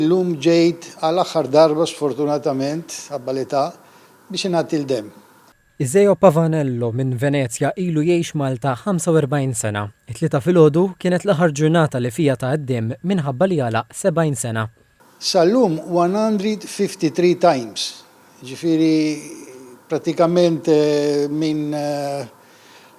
Illum ġejt għal-aħħar darba sfortunatament għabbalita biex ingħati l-dem. Iseo Pavanello minn Venezia ilu jgħix Malta 45 sena. It-tlieta filgħodu kienet l-aħħar ġurnata li fija ta' d-dem minħabba li għalaq 70 sena. Sal-lum 153 times. Ġifieri pratikament minn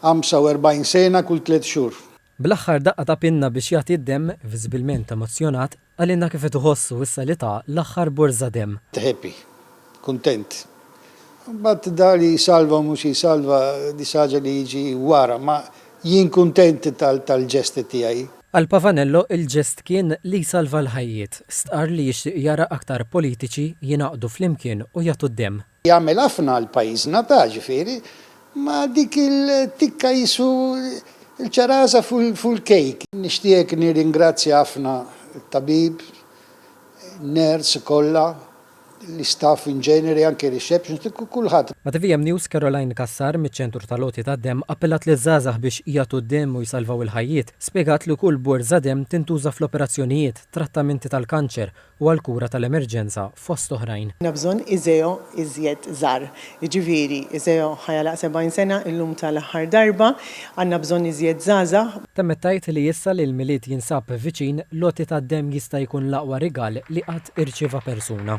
45 sena kull 3 xhur. Bl-aħħar daqqa ta' pinna biex jagħti d-dem, viżibilment emozjonat, għalina kif qed iħossu issa li ta' l-aħħar borża dem. Happy, kuntent. Bat da li salva mhux jisalva di saġa li jiġi wara, ma jien kuntent tal-ġesti tiegħi. Għal Pavanello il-ġest kien li jsalva l-ħajjiet, stqar li jixtieq jara aktar politiċi jingħaqdu flimkien u jagħtu d-dem. Jagħmel ħafna l-pajjiżna ta' ġifieri, ma dik il-tikka jisu il-ċaraża full cake. Nixtieq nirringrazzja ħafna il-tabib, ners kollha, l-istaff in ġeneri, anke reception, kulħadd. Ma' TVM News Caroline Kassar miċ-ċentru tal-Loti tad-dem appellat li żgħażagħ biex jagħtu d-dem u jsalvaw il-ħajjiet. Spjegat li kull borża dem tintuża fl-operazzjonijiet, trattamenti tal-kanċer u għall-kura tal-emerġenza fost oħrajn. Nabżon Iseo iżjed żgħar. Jiġifieri Iseo ħajalaq 70 sena illum tal-aħħar darba, għandna bżonn iżjed żgħażagħ. Temmettajt li issa li l-miliet jinsab viċin Loti tad-dem jista' jkun l-aqwa rigal li qatt irċieva persuna.